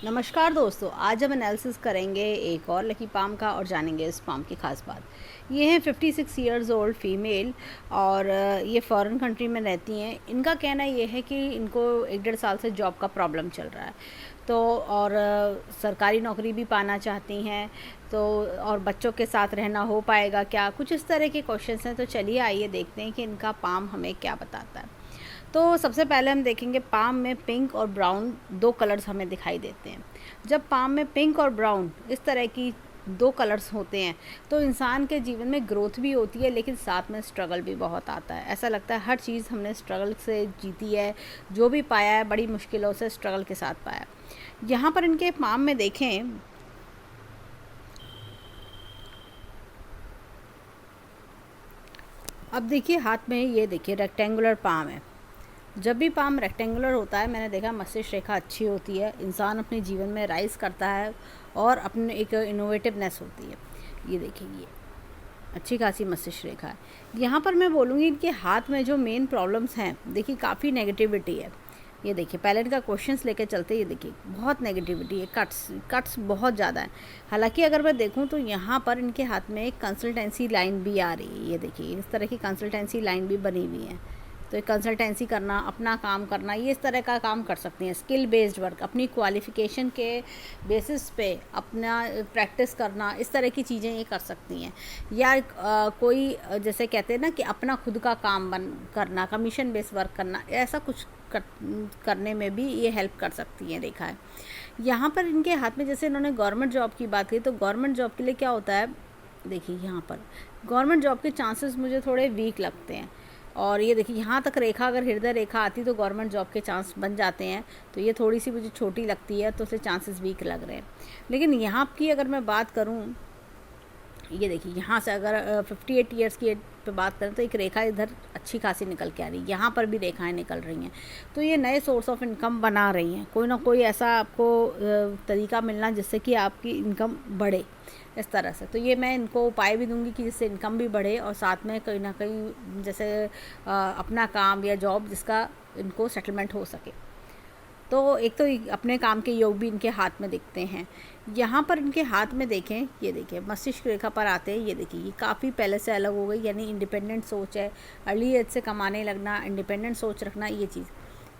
नमस्कार दोस्तों, आज हम एनालिसिस करेंगे एक और लकी पाम का और जानेंगे इस पाम की खास बात। ये हैं 56 इयर्स ओल्ड फीमेल और ये फॉरेन कंट्री में रहती हैं। इनका कहना ये है कि इनको 1-1.5 साल से जॉब का प्रॉब्लम चल रहा है, तो और सरकारी नौकरी भी पाना चाहती हैं, तो और बच्चों के साथ रहना हो पाएगा क्या, कुछ इस तरह के क्वेश्चंस हैं। तो चलिए आइए देखते हैं कि इनका पाम हमें क्या बताता है। तो सबसे पहले हम देखेंगे पाम में पिंक और ब्राउन दो कलर्स हमें दिखाई देते हैं। जब पाम में पिंक और ब्राउन इस तरह की दो कलर्स होते हैं तो इंसान के जीवन में ग्रोथ भी होती है, लेकिन साथ में स्ट्रगल भी बहुत आता है। ऐसा लगता है हर चीज़ हमने स्ट्रगल से जीती है, जो भी पाया है बड़ी मुश्किलों से स्ट्रगल के साथ पाया। यहाँ पर इनके पाम में देखें, अब देखिए हाथ में ये देखिए रेक्टेंगुलर पाम है। जब भी पाम रेक्टेंगुलर होता है, मैंने देखा मस्तिष्क रेखा अच्छी होती है, इंसान अपने जीवन में राइज करता है और अपने एक इनोवेटिवनेस होती है। ये देखिए ये अच्छी खासी मस्तिष्क रेखा है। यहाँ पर मैं बोलूँगी इनके हाथ में जो मेन प्रॉब्लम्स हैं, देखिए काफ़ी नेगेटिविटी है। ये देखिए पहले इनका क्वेश्चंस लेके चलते, ये देखिए बहुत नेगेटिविटी है, कट्स बहुत ज़्यादा है। हालांकि अगर मैं देखूं तो यहाँ पर इनके हाथ में एक कंसल्टेंसी लाइन भी आ रही है। ये देखिए इस तरह की कंसल्टेंसी लाइन भी बनी हुई है। तो एक कंसल्टेंसी करना, अपना काम करना, ये इस तरह का काम कर सकती हैं। स्किल बेस्ड वर्क, अपनी क्वालिफ़िकेशन के बेसिस पे अपना प्रैक्टिस करना, इस तरह की चीज़ें ये कर सकती हैं। या कोई जैसे कहते हैं ना कि अपना खुद का काम करना, कमीशन बेस्ड वर्क करना, ऐसा कुछ करने में भी ये हेल्प कर सकती हैं रेखा है। यहाँ पर इनके हाथ में जैसे इन्होंने गवर्नमेंट जॉब की बात की, तो गवर्नमेंट जॉब के लिए क्या होता है, देखिए यहाँ पर गवर्नमेंट जॉब के चांसेस मुझे थोड़े वीक लगते हैं। और ये देखिए यहाँ तक रेखा, अगर हृदय रेखा आती तो गवर्नमेंट जॉब के चांस बन जाते हैं। तो ये थोड़ी सी मुझे छोटी लगती है, तो उसे चांसेस वीक लग रहे हैं। लेकिन यहाँ की अगर मैं बात करूँ, ये देखिए यहाँ से अगर 58 ईयर्स की एज पे बात करें तो एक रेखा इधर अच्छी खासी निकल के आ रही है, यहाँ पर भी रेखाएं निकल रही हैं। तो ये नए सोर्स ऑफ इनकम बना रही हैं। कोई ना कोई ऐसा आपको तरीका मिलना जिससे कि आपकी इनकम बढ़े इस तरह से। तो ये मैं इनको उपाय भी दूंगी कि जिससे इनकम भी बढ़े और साथ में कहीं ना कहीं जैसे अपना काम या जॉब जिसका इनको सेटलमेंट हो सके। तो एक तो अपने काम के योग भी इनके हाथ में दिखते हैं। यहाँ पर इनके हाथ में देखें, ये देखिए मस्तिष्क रेखा पर आते हैं, ये देखिए ये काफ़ी पहले से अलग हो गई, यानी इंडिपेंडेंट सोच है। अर्ली एज से कमाने लगना, इंडिपेंडेंट सोच रखना, ये चीज़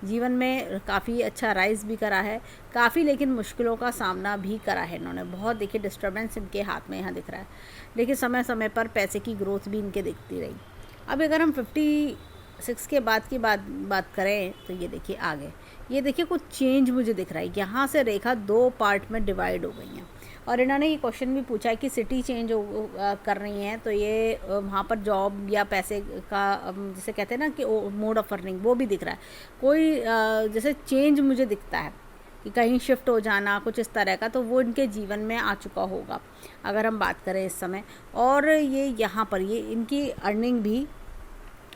जीवन में काफ़ी अच्छा राइज भी करा है काफ़ी, लेकिन मुश्किलों का सामना भी करा है इन्होंने बहुत। देखिए डिस्टर्बेंस इनके हाथ में यहाँ दिख रहा है, लेकिन समय समय पर पैसे की ग्रोथ भी इनके दिखती रही। अब अगर हम 56 के बाद की बात करें तो ये देखिए आगे, ये देखिए कुछ चेंज मुझे दिख रहा है। यहाँ से रेखा दो पार्ट में डिवाइड हो गई हैं। और इन्होंने ये क्वेश्चन भी पूछा है कि सिटी चेंज कर रही हैं, तो ये वहाँ पर जॉब या पैसे का जैसे कहते हैं ना कि मोड ऑफ अर्निंग, वो भी दिख रहा है। कोई जैसे चेंज मुझे दिखता है कि कहीं शिफ्ट हो जाना, कुछ इस तरह का, तो वो इनके जीवन में आ चुका होगा अगर हम बात करें इस समय। और ये यहाँ पर ये इनकी अर्निंग भी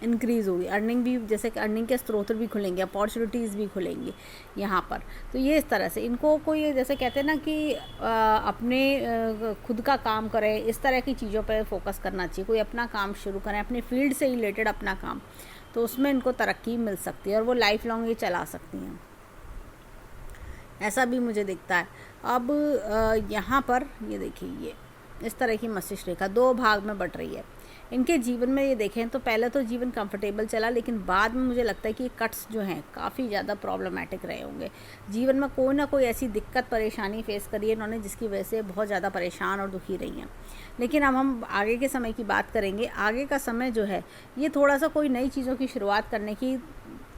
इंक्रीज़ होगी, अर्निंग भी जैसे कि अर्निंग के स्रोत भी खुलेंगे, अपॉर्चुनिटीज़ भी खुलेंगी यहाँ पर। तो ये इस तरह से इनको कोई जैसे कहते हैं ना कि अपने खुद का काम करें, इस तरह की चीज़ों पर फोकस करना चाहिए। कोई अपना काम शुरू करें, अपने फील्ड से रिलेटेड अपना काम, तो उसमें इनको तरक्की मिल सकती है और वो लाइफ लॉन्ग ये चला सकती हैं, ऐसा भी मुझे दिखता है। अब यहाँ पर ये देखिए ये इस तरह की मस्तिष्क रेखा दो भाग में बट रही है। इनके जीवन में ये देखें तो पहले तो जीवन कंफर्टेबल चला, लेकिन बाद में मुझे लगता है कि कट्स जो हैं काफ़ी ज़्यादा प्रॉब्लमेटिक रहे होंगे। जीवन में कोई ना कोई ऐसी दिक्कत परेशानी फेस करी है इन्होंने जिसकी वजह से बहुत ज़्यादा परेशान और दुखी रही हैं। लेकिन अब हम आगे के समय की बात करेंगे। आगे का समय जो है ये थोड़ा सा कोई नई चीज़ों की शुरुआत करने की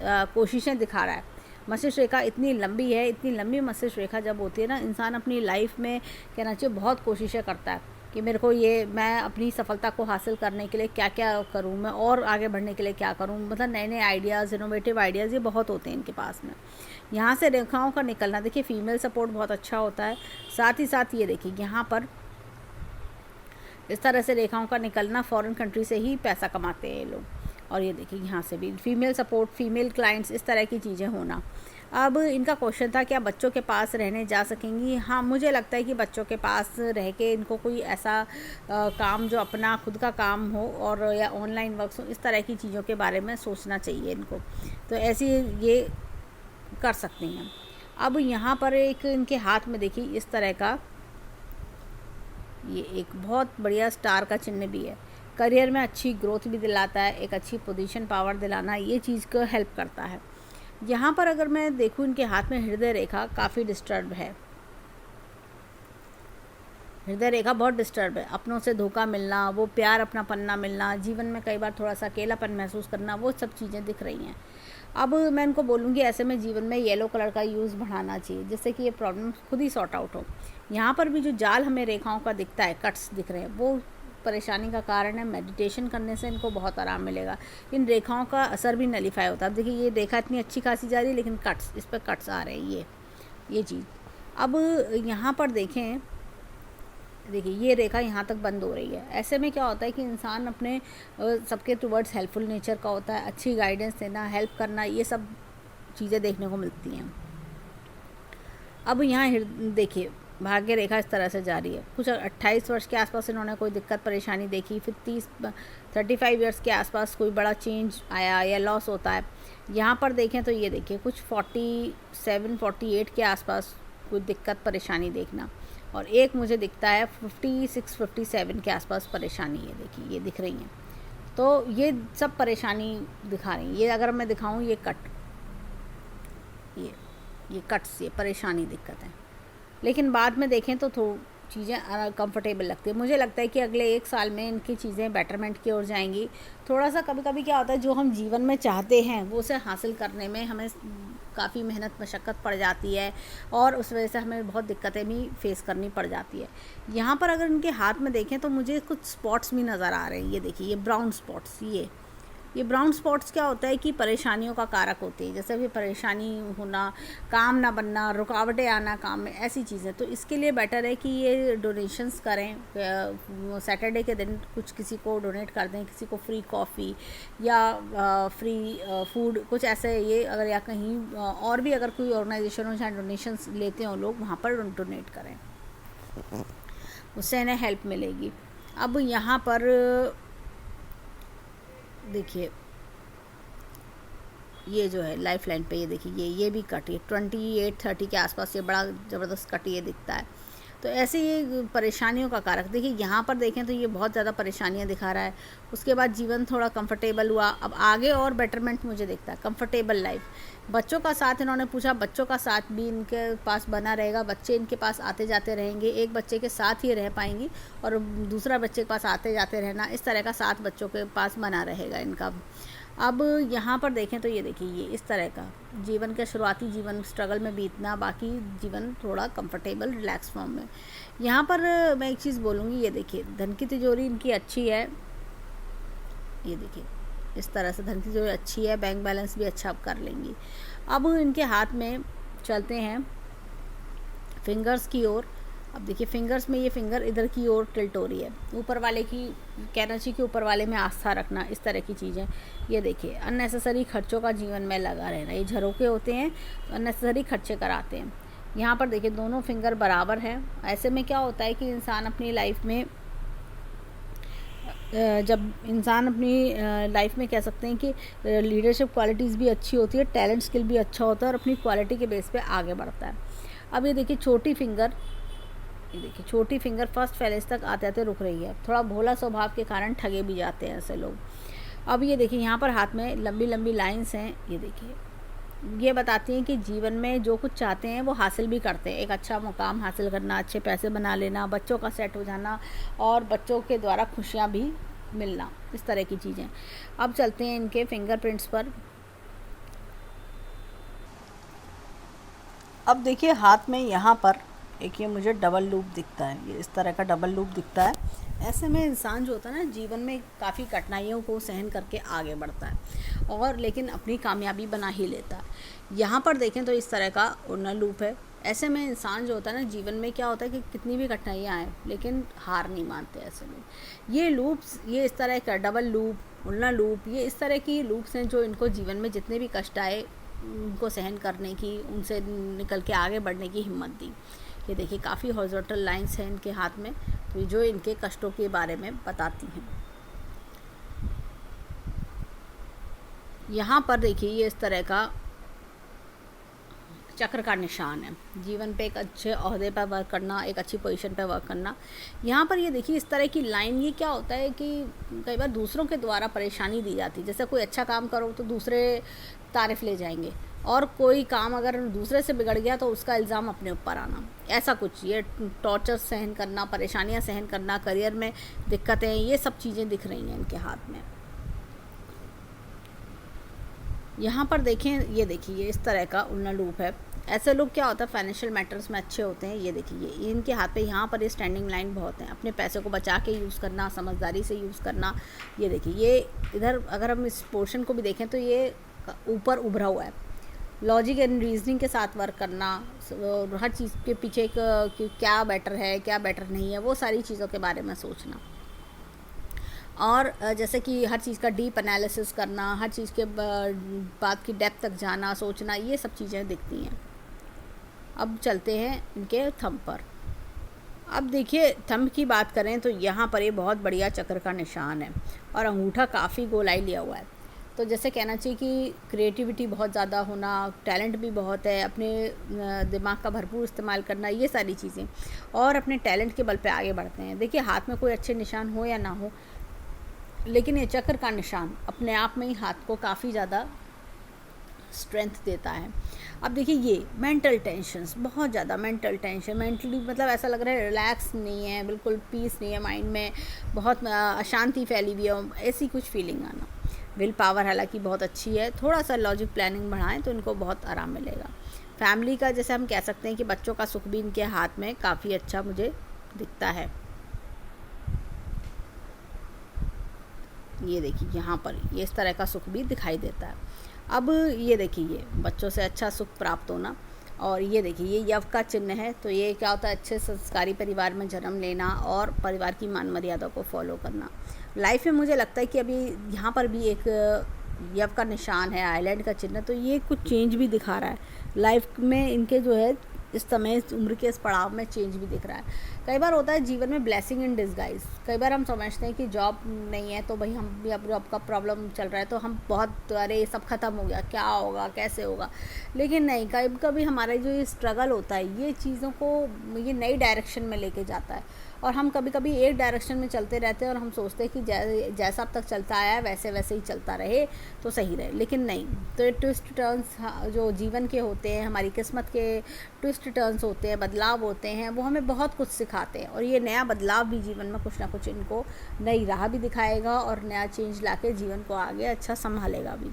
कोशिशें दिखा रहा है। मस्तिष्क रेखा इतनी लंबी है, इतनी लंबी मस्तिष्क रेखा जब होती है ना, इंसान अपनी लाइफ में कहना चाहिए बहुत कोशिशें करता है कि मेरे को ये, मैं अपनी सफलता को हासिल करने के लिए क्या क्या करूँ, मैं और आगे बढ़ने के लिए क्या करूँ, मतलब नए नए आइडियाज़, इनोवेटिव आइडियाज़ ये बहुत होते हैं इनके पास में। यहाँ से रेखाओं का निकलना, देखिए फीमेल सपोर्ट बहुत अच्छा होता है। साथ ही साथ ये देखिए यहाँ पर इस तरह से रेखाओं का निकलना, फॉरेन कंट्री से ही पैसा कमाते हैं ये लोग। और ये देखिए यहाँ से भी फीमेल सपोर्ट, फीमेल क्लाइंट्स, इस तरह की चीज़ें होना। अब इनका क्वेश्चन था क्या बच्चों के पास रहने जा सकेंगी। हाँ, मुझे लगता है कि बच्चों के पास रह के इनको कोई ऐसा काम जो अपना खुद का काम हो और या ऑनलाइन वर्क्स हो, इस तरह की चीज़ों के बारे में सोचना चाहिए इनको। तो ऐसी ये कर सकती हैं। अब यहाँ पर एक इनके हाथ में देखिए इस तरह का ये एक बहुत बढ़िया स्टार का चिन्ह भी है। करियर में अच्छी ग्रोथ भी दिलाता है, एक अच्छी पोजीशन पावर दिलाना ये चीज़ को हेल्प करता है। यहाँ पर अगर मैं देखूँ इनके हाथ में हृदय रेखा काफ़ी डिस्टर्ब है, हृदय रेखा बहुत डिस्टर्ब है। अपनों से धोखा मिलना, वो प्यार अपना पन्ना मिलना, जीवन में कई बार थोड़ा सा अकेलापन महसूस करना, वो सब चीज़ें दिख रही हैं। अब मैं इनको बोलूँगी ऐसे में जीवन में येलो कलर का यूज़ बढ़ाना चाहिए, जिससे कि ये प्रॉब्लम खुद ही सॉर्ट आउट हो। यहाँ पर भी जो जाल हमें रेखाओं का दिखता है, कट्स दिख रहे हैं, वो परेशानी का कारण है। मेडिटेशन करने से इनको बहुत आराम मिलेगा। इन रेखाओं का असर भी नलीफाई होता है। अब देखिए ये रेखा इतनी अच्छी खासी जा रही है, लेकिन कट्स, इस पर कट्स आ रहे हैं, ये चीज़। अब यहाँ पर देखें, देखिए ये रेखा यहाँ तक बंद हो रही है। ऐसे में क्या होता है कि इंसान अपने सबके टुवर्ड्स हेल्पफुल नेचर का होता है, अच्छी गाइडेंस देना, हेल्प करना, ये सब चीज़ें देखने को मिलती हैं। अब यहाँ देखिए भाग्य रेखा इस तरह से जा रही है। कुछ 28 वर्ष के आसपास इन्होंने कोई दिक्कत परेशानी देखी, फिर 35 ईयर्स के आसपास कोई बड़ा चेंज आया या लॉस होता है। यहाँ पर देखें तो ये देखिए कुछ 47-48 के आसपास कोई दिक्कत परेशानी देखना, और एक मुझे दिखता है 56-57 के आसपास परेशानी है। देखिए ये दिख रही हैं, तो ये सब परेशानी दिखा रही हैं। ये अगर मैं दिखाऊं, ये कट, ये कट्स, ये परेशानी दिक्कत है। लेकिन बाद में देखें तो चीज़ें कंफर्टेबल लगती है। मुझे लगता है कि अगले 1 साल में इनकी चीज़ें बेटरमेंट की ओर जाएंगी। थोड़ा सा कभी कभी क्या होता है, जो हम जीवन में चाहते हैं वो उसे हासिल करने में हमें काफ़ी मेहनत मशक्क़त पड़ जाती है, और उस वजह से हमें बहुत दिक्कतें भी फेस करनी पड़ जाती है। यहाँ पर अगर इनके हाथ में देखें तो मुझे कुछ स्पॉट्स भी नज़र आ रहे हैं। ये देखिए ये ब्राउन स्पॉट्स, ये ब्राउन स्पॉट्स क्या होता है कि परेशानियों का कारक होते हैं। जैसे भी परेशानी होना, काम ना बनना, रुकावटें आना काम में, ऐसी चीज़ें। तो इसके लिए बेटर है कि ये डोनेशंस करें। सैटरडे के दिन कुछ किसी को डोनेट कर दें, किसी को फ्री कॉफ़ी या फ्री फूड, कुछ ऐसे। ये अगर या कहीं और भी अगर कोई ऑर्गेनाइजेशन हो जहाँ डोनेशंस लेते हो लोग, वहाँ पर डोनेट करें, उससे इन्हें हेल्प मिलेगी। अब यहाँ पर देखिए ये जो है लाइफ लाइन पे, ये देखिए ये भी कट, ये 28-30 के आसपास ये बड़ा ज़बरदस्त कट ये दिखता है। तो ऐसे ये परेशानियों का कारक। देखिए यहाँ पर देखें तो ये बहुत ज़्यादा परेशानियाँ दिखा रहा है। उसके बाद जीवन थोड़ा कंफर्टेबल हुआ, अब आगे और बेटरमेंट मुझे दिखता है, कंफर्टेबल लाइफ। बच्चों का साथ इन्होंने पूछा, बच्चों का साथ भी इनके पास बना रहेगा। बच्चे इनके पास आते जाते रहेंगे, एक बच्चे के साथ ही रह पाएंगी और दूसरा बच्चे के पास आते जाते रहना, इस तरह का साथ बच्चों के पास बना रहेगा इनका। अब यहाँ पर देखें तो ये देखिए ये इस तरह का जीवन का शुरुआती जीवन स्ट्रगल में बीतना, बाकी जीवन थोड़ा कंफर्टेबल रिलैक्स फॉर्म में। यहाँ पर मैं एक चीज़ बोलूँगी, ये देखिए धन की तिजोरी इनकी अच्छी है। ये देखिए इस तरह से धन की तिजोरी अच्छी है, बैंक बैलेंस भी अच्छा कर लेंगी। अब इनके हाथ में चलते हैं फिंगर्स की ओर। अब देखिए फिंगर्स में ये फिंगर इधर की ओर टिल्ट हो रही है, ऊपर वाले की कहना चाहिए कि ऊपर वाले में आस्था रखना, इस तरह की चीज़ें। ये देखिए अननेसेसरी खर्चों का जीवन में लगा रहना, ये झरोके होते हैं, अननेसेसरी खर्चे कराते हैं। यहाँ पर देखिए दोनों फिंगर बराबर हैं। ऐसे में क्या होता है कि इंसान अपनी लाइफ में जब इंसान अपनी लाइफ में कह सकते हैं कि लीडरशिप क्वालिटीज़ भी अच्छी होती है, टैलेंट स्किल भी अच्छा होता है, और अपनी क्वालिटी के बेस पे आगे बढ़ता है। अब ये देखिए छोटी फिंगर, ये देखिए छोटी फिंगर फर्स्ट फैलेज तक आते आते रुक रही है। थोड़ा भोला स्वभाव के कारण ठगे भी जाते हैं ऐसे लोग। अब ये देखिए यहाँ पर हाथ में लंबी लंबी लाइंस हैं। ये देखिए ये बताती हैं कि जीवन में जो कुछ चाहते हैं वो हासिल भी करते हैं। एक अच्छा मुकाम हासिल करना, अच्छे पैसे बना लेना, बच्चों का सेट हो जाना, और बच्चों के द्वारा खुशियाँ भी मिलना, इस तरह की चीज़ें। अब चलते हैं इनके फिंगरप्रिंट्स पर। अब देखिए हाथ में यहाँ पर एक ये मुझे डबल लूप दिखता है, ये इस तरह का डबल लूप दिखता है। ऐसे में इंसान जो होता है ना जीवन में काफ़ी कठिनाइयों को सहन करके आगे बढ़ता है, और लेकिन अपनी कामयाबी बना ही लेता है। यहाँ पर देखें तो इस तरह का उड़ना लूप है। ऐसे में इंसान जो होता है ना जीवन में क्या होता है कि कितनी भी कठिनाइयाँ आएँ लेकिन हार नहीं मानते ऐसे में। ये लूप्स, ये इस तरह का डबल लूप, उड़ना लूप, ये इस तरह की लूप्स हैं जो इनको जीवन में जितने भी कष्ट आए उनको सहन करने की, उनसे निकल के आगे बढ़ने की हिम्मत दी। ये देखिए काफ़ी हॉरिजॉन्टल लाइंस हैं इनके हाथ में, तो जो इनके कष्टों के बारे में बताती हैं। यहाँ पर देखिए ये इस तरह का चक्र का निशान है। जीवन पे एक अच्छे ओहदे पर वर्क करना, एक अच्छी पोजीशन पे वर्क करना। यहाँ पर ये देखिए इस तरह की लाइन, ये क्या होता है कि कई बार दूसरों के द्वारा परेशानी दी जाती है। जैसे कोई अच्छा काम करो तो दूसरे तारीफ ले जाएंगे, और कोई काम अगर दूसरे से बिगड़ गया तो उसका इल्ज़ाम अपने ऊपर आना, ऐसा कुछ। ये टॉर्चर सहन करना, परेशानियाँ सहन करना, करियर में दिक्कतें, ये सब चीज़ें दिख रही हैं इनके हाथ में। यहाँ पर देखें, ये देखिए इस तरह का उल्टा लूप है। ऐसे लोग क्या होता है फाइनेंशियल मैटर्स में अच्छे होते हैं। ये देखिए इनके हाथ पे यहाँ पर ये स्टैंडिंग लाइन बहुत है। अपने पैसे को बचा के यूज़ करना, समझदारी से यूज़ करना। ये देखिए ये इधर अगर हम इस पोर्शन को भी देखें तो ये ऊपर उभरा हुआ है। लॉजिक एंड रीजनिंग के साथ वर्क करना, हर चीज़ के पीछे क्या बेटर है, क्या बेटर नहीं है, वो सारी चीज़ों के बारे में सोचना। और जैसे कि हर चीज़ का डीप एनालिसिस करना, हर चीज़ के बात की डेप्थ तक जाना, सोचना, ये सब चीज़ें दिखती हैं। अब चलते हैं इनके थंब पर। अब देखिए थंब की बात करें तो यहाँ पर ये बहुत बढ़िया चक्र का निशान है, और अंगूठा काफ़ी गोलाई लिया हुआ है। तो जैसे कहना चाहिए कि क्रिएटिविटी बहुत ज़्यादा होना, टैलेंट भी बहुत है, अपने दिमाग का भरपूर इस्तेमाल करना, ये सारी चीज़ें, और अपने टैलेंट के बल पे आगे बढ़ते हैं। देखिए हाथ में कोई अच्छे निशान हो या ना हो, लेकिन ये चक्र का निशान अपने आप में ही हाथ को काफ़ी ज़्यादा स्ट्रेंथ देता है। अब देखिए ये मेंटल टेंशन्स, बहुत ज़्यादा मेंटल टेंशन, मेंटली मतलब ऐसा लग रहा है रिलैक्स नहीं है, बिल्कुल पीस नहीं है माइंड में, बहुत अशांति फैली हुई है, ऐसी कुछ फीलिंग आना। विल पावर हालांकि बहुत अच्छी है, थोड़ा सा लॉजिक प्लानिंग बढ़ाएं तो इनको बहुत आराम मिलेगा। फैमिली का जैसे हम कह सकते हैं कि बच्चों का सुख भी इनके हाथ में काफ़ी अच्छा मुझे दिखता है। ये देखिए यहाँ पर ये इस तरह का सुख भी दिखाई देता है। अब ये देखिए ये बच्चों से अच्छा सुख प्राप्त होना, और ये देखिए ये यव का चिन्ह है। तो ये क्या होता है, अच्छे संस्कारी परिवार में जन्म लेना और परिवार की मान मर्यादा को फॉलो करना। लाइफ में मुझे लगता है कि अभी यहाँ पर भी एक यव का निशान है, आइलैंड का चिन्ह, तो ये कुछ चेंज भी दिखा रहा है लाइफ में इनके, जो है इस समय इस उम्र के इस पड़ाव में चेंज भी दिख रहा है। कई बार होता है जीवन में ब्लेसिंग इन डिस्गाइज। कई बार हम समझते हैं कि जॉब नहीं है तो भाई हम भी, अब जॉब का प्रॉब्लम चल रहा है तो हम बहुत, अरे ये सब ख़त्म हो गया, क्या होगा, कैसे होगा। लेकिन नहीं, कभी कभी हमारा जो ये स्ट्रगल होता है ये चीज़ों को ये नई डायरेक्शन में लेके जाता है, और हम कभी कभी एक डायरेक्शन में चलते रहते हैं और हम सोचते हैं कि जैसा अब तक चलता आया है वैसे वैसे ही चलता रहे तो सही रहे। लेकिन नहीं, तो ये ट्विस्ट टर्न्स जो जीवन के होते हैं, हमारी किस्मत के ट्विस्ट टर्न्स होते हैं, बदलाव होते हैं, वो हमें बहुत कुछ सिखाते हैं। और ये नया बदलाव भी जीवन में कुछ ना कुछ इनको नई राह भी दिखाएगा और नया चेंज लाके जीवन को आगे अच्छा संभालेगा भी।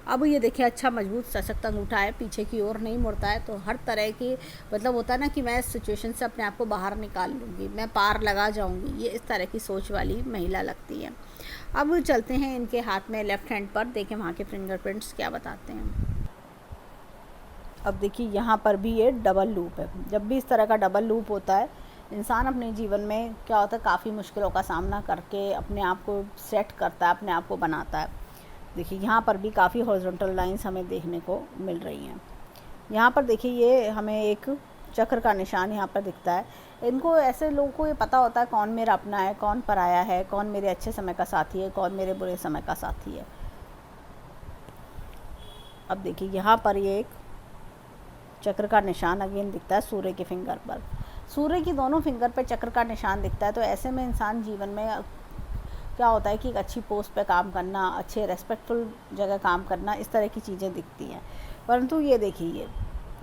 अब ये देखिए अच्छा मजबूत सशक्त अंगूठा है, पीछे की ओर नहीं मुड़ता है। तो हर तरह की मतलब होता है ना कि मैं इस सिचुएशन से अपने आप को बाहर निकाल लूँगी, मैं पार लगा जाऊँगी, ये इस तरह की सोच वाली महिला लगती है। अब चलते हैं इनके हाथ में लेफ़्ट हैंड पर, देखें वहाँ के फिंगरप्रिंट्स क्या बताते हैं। अब देखिए यहाँ पर भी ये डबल लूप है। जब भी इस तरह का डबल लूप होता है, इंसान अपने जीवन में क्या होता है काफ़ी मुश्किलों का सामना करके अपने आप को सेट करता है, अपने आप को बनाता है। देखिए यहाँ पर भी काफ़ी हॉरिजॉन्टल लाइंस हमें देखने को मिल रही हैं। यहाँ पर देखिए ये हमें एक चक्र का निशान यहाँ पर दिखता है। इनको, ऐसे लोगों को ये पता होता है कौन मेरा अपना है, कौन पराया है, कौन मेरे अच्छे समय का साथी है, कौन मेरे बुरे समय का साथी है। अब देखिए यहाँ पर ये एक चक्र का निशान अगेन दिखता है सूर्य के फिंगर पर। सूर्य की दोनों फिंगर पर चक्र का निशान दिखता है। तो ऐसे में इंसान जीवन में क्या होता है कि एक अच्छी पोस्ट पे काम करना, अच्छे रेस्पेक्टफुल जगह काम करना, इस तरह की चीज़ें दिखती हैं। परंतु ये देखिए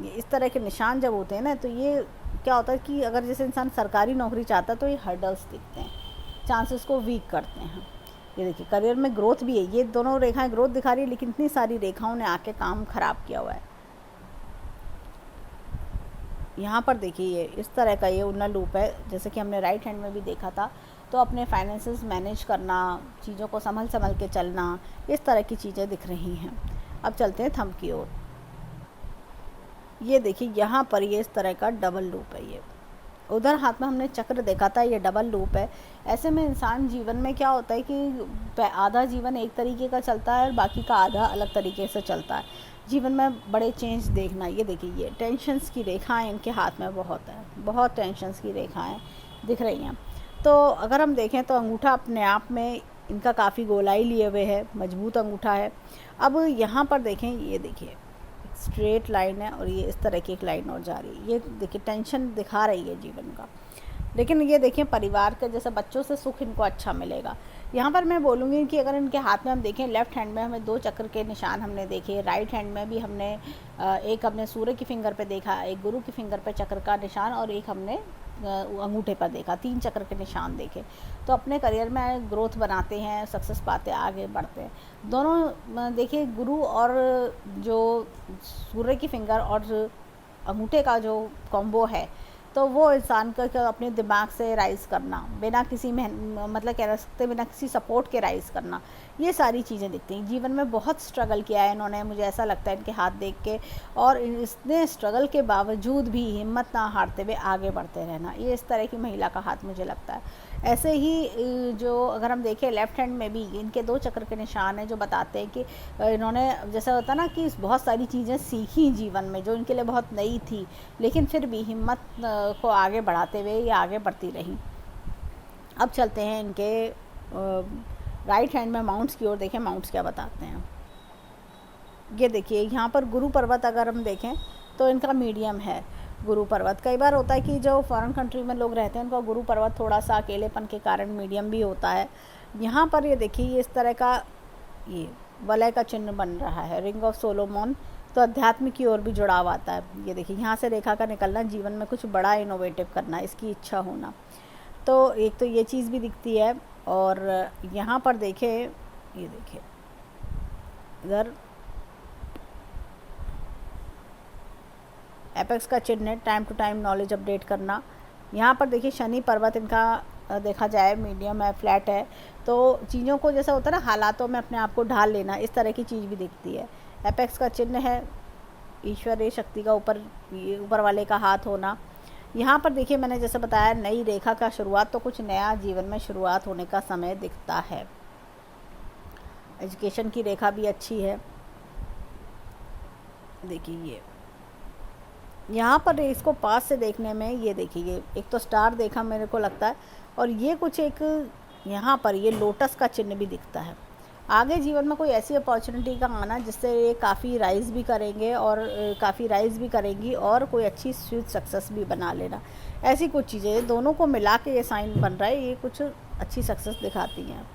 ये इस तरह के निशान जब होते हैं ना, तो ये क्या होता है कि अगर जैसे इंसान सरकारी नौकरी चाहता है तो ये हर्डल्स दिखते हैं, चांसेस को वीक करते हैं। ये देखिए करियर में ग्रोथ भी है, ये दोनों रेखाएं ग्रोथ दिखा रही है, लेकिन इतनी सारी रेखाओं ने आके काम ख़राब किया हुआ है। यहाँ पर देखिए ये इस तरह का ये उल्टा लूप है, जैसे कि हमने राइट हैंड में भी देखा था। तो अपने फाइनेंसेस मैनेज करना, चीज़ों को संभल के चलना, इस तरह की चीज़ें दिख रही हैं। अब चलते हैं थंब की ओर। ये देखिए यहाँ पर ये इस तरह का डबल लूप है। ये उधर हाथ में हमने चक्र देखा था, ये डबल लूप है। ऐसे में इंसान जीवन में क्या होता है कि आधा जीवन एक तरीके का चलता है और बाकी का आधा अलग तरीके से चलता है। जीवन में बड़े चेंज देखना। ये देखिए ये टेंशन्स की रेखाएं इनके हाथ में बहुत है, बहुत टेंशन्स की रेखाएं दिख रही हैं। तो अगर हम देखें तो अंगूठा अपने आप में इनका काफ़ी गोलाई लिए हुए है, मजबूत अंगूठा है। अब यहाँ पर देखें, ये देखिए स्ट्रेट लाइन है और ये इस तरह की एक लाइन और जा रही है। ये देखिए टेंशन दिखा रही है जीवन का, लेकिन ये देखिए परिवार के जैसे बच्चों से सुख इनको अच्छा मिलेगा। यहाँ पर मैं बोलूँगी कि अगर इनके हाथ में हम देखें, लेफ़्ट हैंड में हमें 2 चक्र के निशान हमने देखे, राइट हैंड में भी हमने एक हमने सूर्य की फिंगर पे देखा, एक गुरु की फिंगर पे चक्र का निशान और एक हमने अंगूठे पर देखा, 3 चक्र के निशान देखे। तो अपने करियर में ग्रोथ बनाते हैं, सक्सेस पाते हैं, आगे बढ़ते हैं। दोनों देखिए गुरु और जो सूर्य की फिंगर और अंगूठे का जो कॉम्बो है, तो वो इंसान का अपने दिमाग से राइज़ करना, बिना किसी मतलब कह सकते बिना किसी सपोर्ट के राइज़ करना, ये सारी चीज़ें दिखती हैं। जीवन में बहुत स्ट्रगल किया है इन्होंने, मुझे ऐसा लगता है इनके हाथ देख के, और इसने स्ट्रगल के बावजूद भी हिम्मत ना हारते हुए आगे बढ़ते रहना, ये इस तरह की महिला का हाथ मुझे लगता है। ऐसे ही जो अगर हम देखें लेफ़्ट हैंड में भी इनके 2 चक्र के निशान हैं जो बताते हैं कि इन्होंने जैसा होता ना कि बहुत सारी चीज़ें सीखी जीवन में जो इनके लिए बहुत नई थी, लेकिन फिर भी हिम्मत को आगे बढ़ाते हुए ये आगे बढ़ती रही। अब चलते हैं इनके राइट हैंड में माउंट्स की ओर, देखें माउंट्स क्या बताते हैं। ये देखिए यहाँ पर गुरु पर्वत अगर हम देखें तो इनका मीडियम है गुरु पर्वत। कई बार होता है कि जो फॉरेन कंट्री में लोग रहते हैं उनका गुरु पर्वत थोड़ा सा अकेलेपन के कारण मीडियम भी होता है। यहाँ पर ये देखिए ये इस तरह का ये वलय का चिन्ह बन रहा है, रिंग ऑफ सोलोमन, तो अध्यात्म की ओर भी जुड़ाव आता है। ये देखिए यहाँ से रेखा का निकलना, जीवन में कुछ बड़ा इनोवेटिव करना, इसकी इच्छा होना, तो एक तो ये चीज़ भी दिखती है। और यहाँ पर देखें, ये देखिए इधर एपेक्स का चिन्ह है, time to time knowledge update करना। यहाँ पर देखिए शनि पर्वत इनका देखा जाए मीडियम है, फ्लैट है, तो चीज़ों को जैसा होता है ना हालातों में अपने आप को ढाल लेना, इस तरह की चीज़ भी दिखती है। एपेक्स का चिन्ह है ईश्वरीय शक्ति का ऊपर वाले का हाथ होना। यहाँ पर देखिए मैंने जैसे बताया नई रेखा का शुरुआत, तो कुछ नया जीवन में शुरुआत होने का समय दिखता है। एजुकेशन की रेखा भी अच्छी है। देखिए ये यहाँ पर इसको पास से देखने में ये देखिए एक तो स्टार देखा मेरे को लगता है, और ये कुछ एक यहाँ पर ये लोटस का चिन्ह भी दिखता है। आगे जीवन में कोई ऐसी अपॉर्चुनिटी का आना जिससे ये काफ़ी राइज़ भी करेंगे और काफ़ी राइज़ भी करेंगी और कोई अच्छी स्वीट सक्सेस भी बना लेना, ऐसी कुछ चीज़ें दोनों को मिला के ये साइन बन रहा है, ये कुछ अच्छी सक्सेस दिखाती हैं।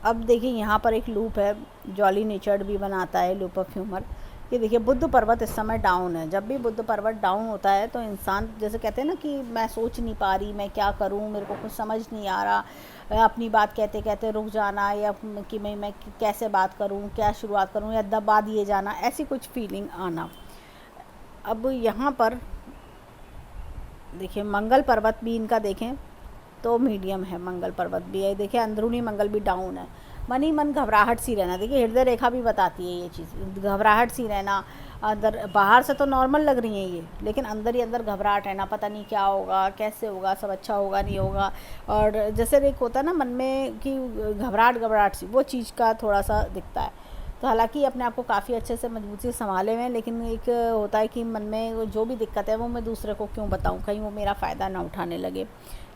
अब देखिए यहाँ पर एक लूप है, जॉली नेचर्ड भी बनाता है, लूप ऑफ ह्यूमर। ये देखिए बुध पर्वत इस समय डाउन है। जब भी बुध पर्वत डाउन होता है तो इंसान जैसे कहते हैं ना कि मैं सोच नहीं पा रही, मैं क्या करूं, मेरे को कुछ समझ नहीं आ रहा, अपनी बात कहते कहते रुक जाना, या कि मैं कैसे बात करूं, क्या शुरुआत करूं, या दबा दिए जाना, ऐसी कुछ फीलिंग आना। अब यहाँ पर देखिए मंगल पर्वत भी इनका देखें तो मीडियम है, मंगल पर्वत भी है। देखिए अंदरूनी मंगल भी डाउन है। मन ही मन घबराहट सी रहना, देखिए हृदय रेखा भी बताती है ये चीज़, घबराहट सी रहना अंदर। बाहर से तो नॉर्मल लग रही हैं ये, लेकिन अंदर ही अंदर घबराहट रहना, पता नहीं क्या होगा, कैसे होगा, सब अच्छा होगा नहीं होगा। और जैसे एक होता है ना मन में कि घबराहट सी, वो चीज़ का थोड़ा सा दिखता है। तो हालांकि अपने आप को काफ़ी अच्छे से मजबूती से संभाले हुए हैं, लेकिन एक होता है कि मन में जो भी दिक्कत है वो मैं दूसरे को क्यों बताऊं, कहीं वो मेरा फ़ायदा ना उठाने लगे,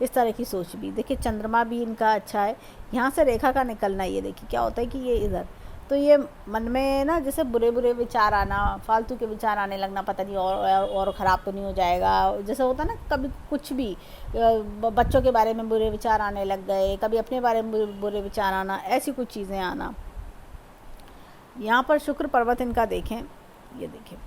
इस तरह की सोच भी। देखिए चंद्रमा भी इनका अच्छा है। यहाँ से रेखा का निकलना, ये देखिए क्या होता है कि ये इधर, तो ये मन में ना जैसे बुरे बुरे विचार आना, फालतू के विचार आने लगना, पता नहीं और ख़राब तो नहीं हो जाएगा। जैसे होता है ना कभी कुछ भी बच्चों के बारे में बुरे विचार आने लग गए, कभी अपने बारे में बुरे विचार आना, ऐसी कुछ चीज़ें आना। यहाँ पर शुक्र पर्वत इनका देखें, ये देखिए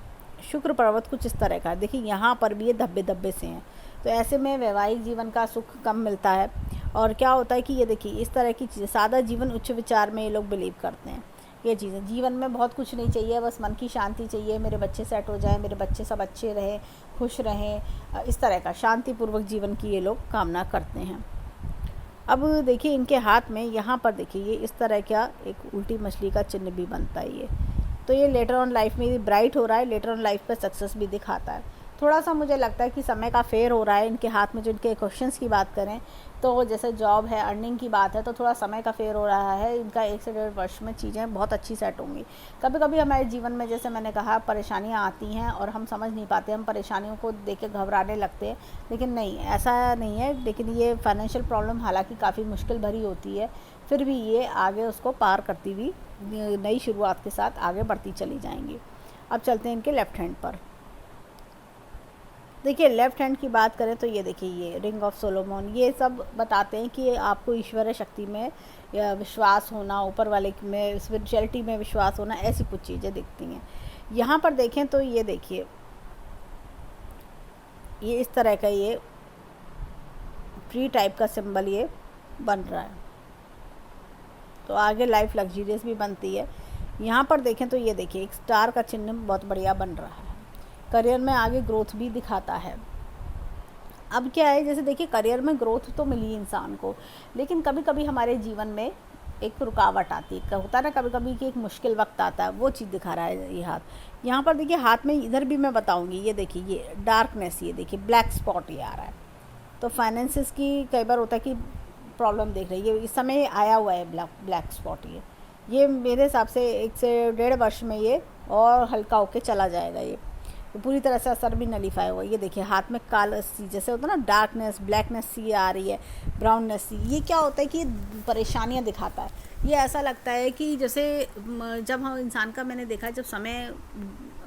शुक्र पर्वत कुछ इस तरह का, देखिए यहाँ पर भी ये धब्बे धब्बे से हैं। तो ऐसे में वैवाहिक जीवन का सुख कम मिलता है। और क्या होता है कि ये देखिए इस तरह की चीज़ें, सादा जीवन उच्च विचार में ये लोग बिलीव करते हैं। ये चीज़ें जीवन में बहुत कुछ नहीं चाहिए, बस मन की शांति चाहिए, मेरे बच्चे सेट हो जाएं, मेरे बच्चे सब अच्छे रहें, खुश रहें, इस तरह का शांतिपूर्वक जीवन की ये लोग कामना करते हैं। अब देखिए इनके हाथ में यहाँ पर देखिए ये इस तरह का एक उल्टी मछली का चिन्ह भी बनता है ये, तो ये लेटर ऑन लाइफ में ब्राइट हो रहा है, लेटर ऑन लाइफ पे सक्सेस भी दिखाता है। थोड़ा सा मुझे लगता है कि समय का फेर हो रहा है इनके हाथ में। जो इनके क्वेश्चंस की बात करें तो जैसे जॉब है, अर्निंग की बात है, तो थोड़ा समय का फेर हो रहा है इनका। 1 से 1.5 वर्ष में चीज़ें बहुत अच्छी सेट होंगी। कभी कभी हमारे जीवन में, जैसे मैंने कहा, परेशानियाँ आती हैं और हम समझ नहीं पाते, हम परेशानियों को देख के घबराने लगते हैं, लेकिन नहीं, ऐसा नहीं है। लेकिन ये फाइनेंशियल प्रॉब्लम हालांकि काफ़ी मुश्किल भरी होती है, फिर भी ये आगे उसको पार करती हुई नई शुरुआत के साथ आगे बढ़ती चली जाएंगी। अब चलते हैं इनके लेफ़्ट हैंड पर। देखिए, लेफ़्ट हैंड की बात करें तो ये देखिए, ये रिंग ऑफ सोलोमन, ये सब बताते हैं कि आपको ईश्वरीय शक्ति में विश्वास होना, ऊपर वाले में, स्पिरिचुअलिटी में विश्वास होना, ऐसी कुछ चीज़ें दिखती हैं। यहाँ पर देखें तो ये देखिए, ये इस तरह का ये ट्री टाइप का सिंबल ये बन रहा है, तो आगे लाइफ लग्जरियस भी बनती है। यहाँ पर देखें तो ये देखिए, एक स्टार का चिन्ह बहुत बढ़िया बन रहा है। करियर में आगे ग्रोथ भी दिखाता है। अब क्या है, जैसे देखिए, करियर में ग्रोथ तो मिली इंसान को, लेकिन कभी कभी हमारे जीवन में एक रुकावट आती है, होता है ना कभी कभी कि एक मुश्किल वक्त आता है, वो चीज़ दिखा रहा है ये हाथ। यहाँ पर देखिए, हाथ में इधर भी मैं बताऊँगी, ये देखिए, ये डार्कनेस, ये देखिए ब्लैक स्पॉट ये आ रहा है। तो फाइनेंसिस की कई बार होता है कि प्रॉब्लम देख रही है, इस समय आया हुआ है ब्लैक स्पॉट। ये मेरे हिसाब से 1 से 1.5 वर्ष में ये और हल्का होके चला जाएगा। ये तो पूरी तरह से असर भी नलीफाई हुआ। ये देखिए, हाथ में काला सी, जैसे होता है ना डार्कनेस, ब्लैकनेस सी आ रही है, ब्राउननेस सी। ये क्या होता है कि परेशानियां दिखाता है। ये ऐसा लगता है कि जैसे जब हम इंसान का, मैंने देखा है, जब समय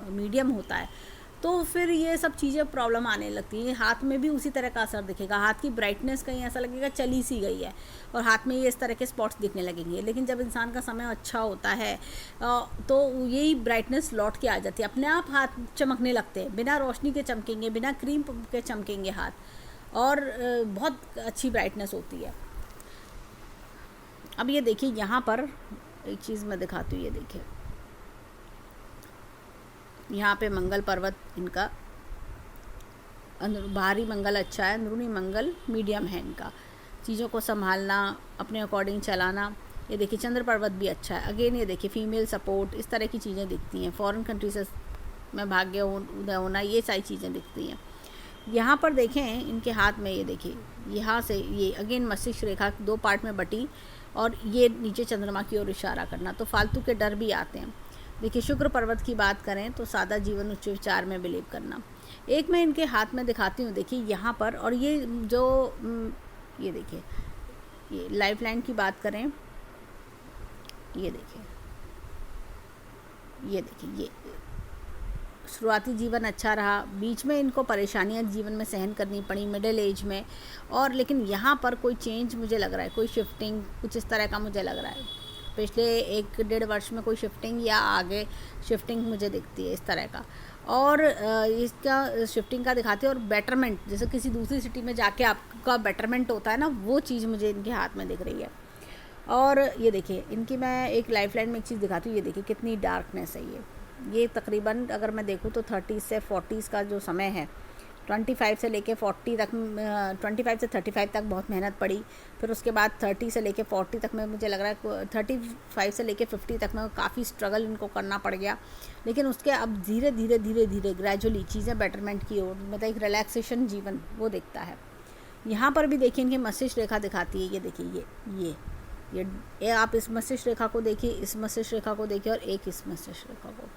मीडियम होता है तो फिर ये सब चीज़ें प्रॉब्लम आने लगती हैं। हाथ में भी उसी तरह का असर दिखेगा, हाथ की ब्राइटनेस कहीं ऐसा लगेगा चली सी गई है, और हाथ में ये इस तरह के स्पॉट्स दिखने लगेंगे। लेकिन जब इंसान का समय अच्छा होता है तो यही ब्राइटनेस लौट के आ जाती है, अपने आप हाथ चमकने लगते हैं, बिना रोशनी के चमकेंगे, बिना क्रीम के चमकेंगे हाथ, और बहुत अच्छी ब्राइटनेस होती है। अब ये देखिए, यहाँ पर एक चीज़ मैं दिखाती हूँ, ये देखिए, यहाँ पे मंगल पर्वत इनका, बाहरी मंगल अच्छा है, अंदरूनी मंगल मीडियम है इनका। चीज़ों को संभालना, अपने अकॉर्डिंग चलाना। ये देखिए, चंद्र पर्वत भी अच्छा है। अगेन ये देखिए, फीमेल सपोर्ट, इस तरह की चीज़ें दिखती हैं। फॉरेन कंट्री से में भाग्य उदय होना, ये सारी चीज़ें दिखती हैं। यहाँ पर देखें इनके हाथ में, ये देखिए, यहाँ से ये अगेन मस्तिष्क रेखा 2 पार्ट में बटी, और ये नीचे चंद्रमा की ओर इशारा करना। तो फालतू के डर भी आते हैं। देखिए, शुक्र पर्वत की बात करें तो सादा जीवन, उच्च विचार में बिलीव करना। एक मैं इनके हाथ में दिखाती हूँ, देखिए यहाँ पर, और ये जो ये देखिए, ये लाइफ लाइन की बात करें, ये देखिए, ये देखिए, ये शुरुआती जीवन अच्छा रहा, बीच में इनको परेशानियां जीवन में सहन करनी पड़ी मिडिल एज में, और लेकिन यहाँ पर कोई चेंज मुझे लग रहा है, कोई शिफ्टिंग कुछ इस तरह का मुझे लग रहा है। पिछले 1-1.5 वर्ष में कोई शिफ्टिंग या आगे शिफ्टिंग मुझे दिखती है इस तरह का, और इसका शिफ्टिंग का दिखाती है। और बेटरमेंट, जैसे किसी दूसरी सिटी में जाके आपका बेटरमेंट होता है ना, वो चीज़ मुझे इनके हाथ में दिख रही है। और ये देखिए, इनकी मैं एक लाइफ लाइन में एक चीज़ दिखाती हूँ, ये देखिए कितनी डार्कनेस है। ये तकरीबन अगर मैं देखूँ तो 30 से 40 का जो समय है, 25 से लेके 40 तक, 25 से 35 तक बहुत मेहनत पड़ी। फिर उसके बाद 30 से लेके 40 तक में मुझे लग रहा है, 35 से लेके 50 तक में काफ़ी स्ट्रगल इनको करना पड़ गया। लेकिन उसके अब धीरे धीरे ग्रेजुअली चीज़ें बेटरमेंट की ओर, मतलब एक रिलैक्सेशन जीवन वो दिखता है। यहाँ पर भी देखिए, इनकी मस्तिष्क रेखा दिखाती है, ये देखिए, ये आप इस मस्तिष्क रेखा को देखिए, इस मस्तिष्क रेखा को देखिए, और एक इस मस्तिष्क रेखा को।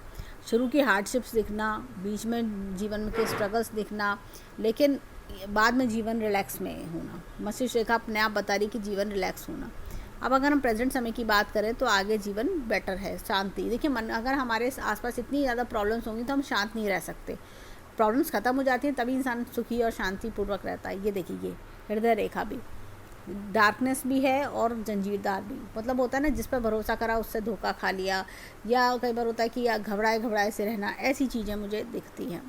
शुरू की हार्डशिप्स दिखना, बीच में जीवन के स्ट्रगल्स दिखना, लेकिन बाद में जीवन रिलैक्स में होना। मस्तिष्क रेखा अपने आप बता रही कि जीवन रिलैक्स होना। अब अगर हम प्रेजेंट समय की बात करें तो आगे जीवन बेटर है, शांति। देखिए, मन अगर हमारे आसपास इतनी ज़्यादा प्रॉब्लम्स होंगी तो हम शांत नहीं रह सकते। प्रॉब्लम्स ख़त्म हो जाती हैं तभी इंसान सुखी और शांतिपूर्वक रहता है। ये देखिए, ये हृदय रेखा भी डार्कनेस भी है और जंजीरदार भी, मतलब होता है ना, जिस पर भरोसा करा उससे धोखा खा लिया, या कई बार होता है कि या घबराए से रहना, ऐसी चीज़ें मुझे दिखती हैं।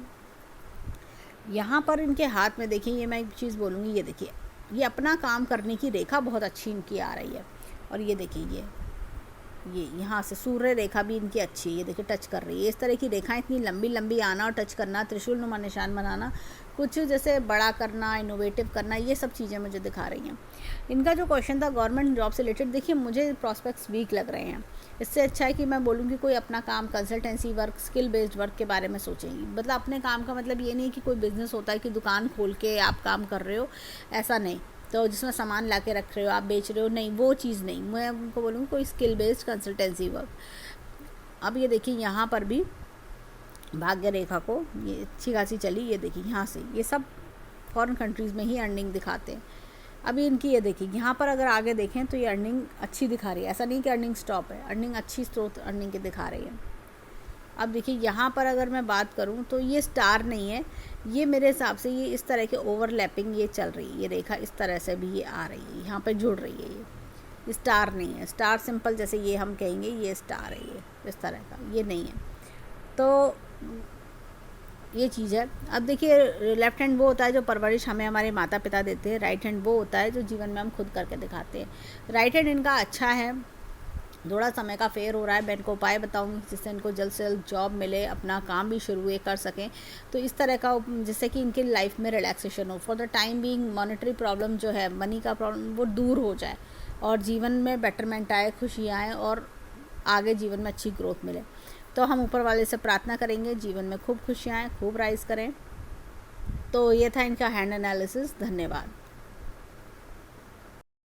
यहाँ पर इनके हाथ में देखिए, ये मैं एक चीज़ बोलूँगी, ये देखिए, ये अपना काम करने की रेखा बहुत अच्छी इनकी आ रही है। और ये देखिए, ये यहाँ से सूर्य रेखा भी इनकी अच्छी है, ये देखिए टच कर रही है। इस तरह की रेखाएं इतनी लंबी लंबी आना और टच करना, त्रिशूल नुमा निशान बनाना, कुछ जैसे बड़ा करना, इनोवेटिव करना, ये सब चीज़ें मुझे दिखा रही हैं। इनका जो क्वेश्चन था गवर्नमेंट जॉब से रिलेटेड, देखिए मुझे प्रॉस्पेक्ट्स वीक लग रहे हैं। इससे अच्छा है कि मैं बोलूँ कि कोई अपना काम, consultancy work, skill based work के बारे में सोचेंगी। मतलब अपने काम का मतलब ये नहीं कि कोई बिज़नेस होता है कि दुकान खोल के आप काम कर रहे हो, ऐसा नहीं। तो जिसमें सामान ला के रख रहे हो, आप बेच रहे हो, नहीं, वो चीज़ नहीं। मैं उनको बोलूँगी कोई स्किल बेस्ड कंसल्टेंसी वर्क। अब ये देखिए यहाँ पर भी भाग्य रेखा को ये अच्छी खासी चली, ये देखिए यहाँ से, ये सब फॉरेन कंट्रीज़ में ही अर्निंग दिखाते हैं। अभी इनकी ये देखिए यहाँ पर अगर आगे देखें तो ये अर्निंग अच्छी दिखा रही है, ऐसा नहीं कि अर्निंग स्टॉप है, अर्निंग अच्छी स्रोत अर्निंग के दिखा रही है। अब देखिए यहाँ पर अगर मैं बात करूँ तो ये स्टार नहीं है, ये मेरे हिसाब से ये इस तरह के ओवरलैपिंग ये चल रही है, ये रेखा इस तरह से भी ये आ रही है, यहाँ पे जुड़ रही है। ये स्टार नहीं है, स्टार सिंपल जैसे ये हम कहेंगे ये स्टार है, ये इस तरह का ये नहीं है। तो ये चीज़ है। अब देखिए लेफ़्ट हैंड वो होता है जो परवरिश हमें हमारे माता पिता देते हैं, राइट हैंड वो होता है जो जीवन में हम खुद करके दिखाते हैं। राइट हैंड इनका अच्छा है, थोड़ा समय का फेयर हो रहा है। मैं इनको उपाय बताऊंगी जिससे इनको जल्द से जल्द जॉब मिले, अपना काम भी शुरू कर सकें। तो इस तरह का जिससे कि इनकी लाइफ में रिलैक्सेशन हो, for the time being monetary problem जो है, मनी का प्रॉब्लम, वो दूर हो जाए और जीवन में बेटरमेंट आए, खुशियाँ आए और आगे जीवन में अच्छी ग्रोथ मिले। तो हम ऊपर वाले से प्रार्थना करेंगे जीवन में खूब खुशियाँ आए, खूब राइज करें। तो ये था इनका हैंड एनालिसिस। धन्यवाद।